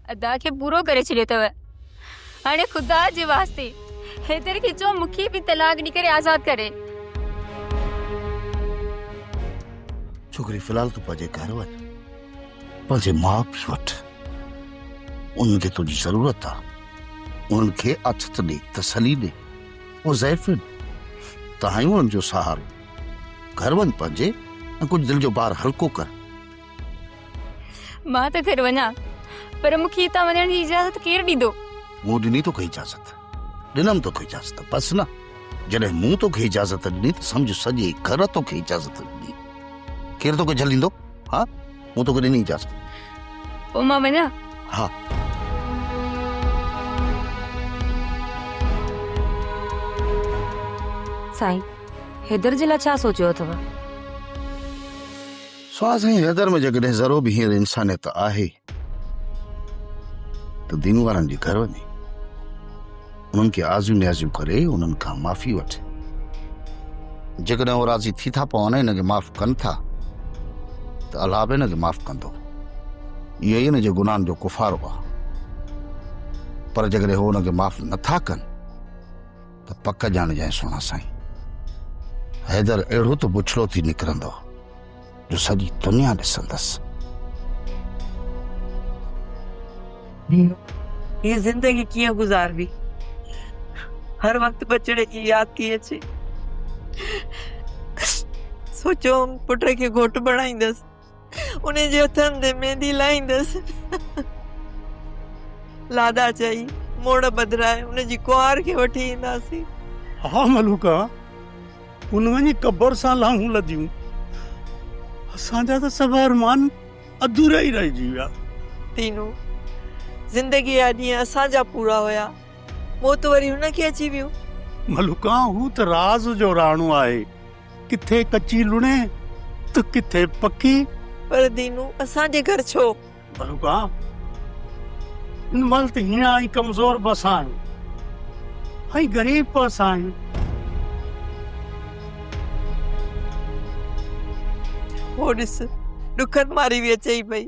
अदा के पूरो करे छड़ियो तव। हाणे खुदा जे वास्ते हेदर के चो मुखी भी तलाक नी करे आजाद करे। छोकरी फिलहाल तो पंहिंजे घर वञ, पंहिंजे माउ पीउ वटि। उनखे तुंहिंजी ज़रूरत आहे, उनखे अथत ॾे, तसली ॾे। वो ज़ैफ़िन तव्हां ई उन्हनि जो सहारो। घर वञ पंहिंजे ऐं कुझु दिलि जो भार हल्को कर। मां त घर वञा, पर मूंखे हितां वञण जी इजाज़त केरु ॾींदो? मूं ॾिनी तोखे इजाज़त, ॾिनमि तोखे इजाज़त, बसि न। जॾहिं मूं तोखे इजाज़त ॾिनी त सम्झ सॼे घर तोखे इजाज़त ॾिनी। केरु तोखे झलींदो? हा, मूं तोखे ॾिनी इजाज़त। पोइ मां वञा? हा। साईं, हैदर जे लाइ छा सोचियो अथव? साईं, हैदर में जेकॾहिं ज़रो बि हींअर इंसानियत आहे त दीन वारनि जे घर वञे, उन्हनि खे आज़ियूं न्याज़ियूं करे उन्हनि खां माफ़ी वठे। जेकॾहिं उहो राज़ी थी था पवनि, हिनखे माफ़ कनि था, त अलाह बि हिनखे माफ़ कंदो। इहो ई हिनजे गुनाहनि जो कुफ़ारो आहे। पर जेकॾहिं उहो हुनखे माफ़ नथा कनि त पक ॼाणजांइ सुहिणा साईं, हैदर अहिड़ो त बुछड़ो थी निकिरंदो जो सॼी दुनिया ॾिसंदसि। ये जिंदगी कीअं गुज़ारबी? हर वक्त बचड़े जी याद थी अचे। सोचो पुट खे घोट बणाईंदसि, उन जे हथनि ते मेहंदी लाईंदसि, लादा चई मोड़ बदिराए उन जी कुंवार खे वठी ईंदासीं। हा मलूका, उन वञी कबर सां लाहूं लदियूं। असांजा त सभु अरमान अधूरा ई रहिजी विया। तीनू जिंदगी जा ॾींहं असांजा पूरा हुया, मौत वरी हुनखे अची वियो। मलूका, हू त राज़ जो राणो आहे, किथे कची लुणे त किथे पकी। पर दीनू असांजे घर छो? मलूका, इन महिल त हीअं आई कमज़ोर बस आहियूं, ऐं ग़रीब बस आहियूं। हो ॾिस, ॾुखनि मारी बि अचई पई।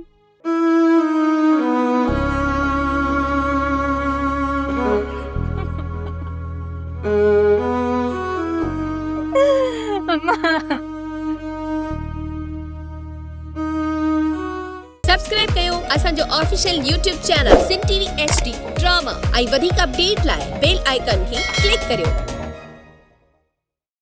सब्सक्राइब कयो असांजो official YouTube channel Singh TV HD drama ऐं वधीक अपडेट लाइ बेल आइकन खे क्लिक करियो।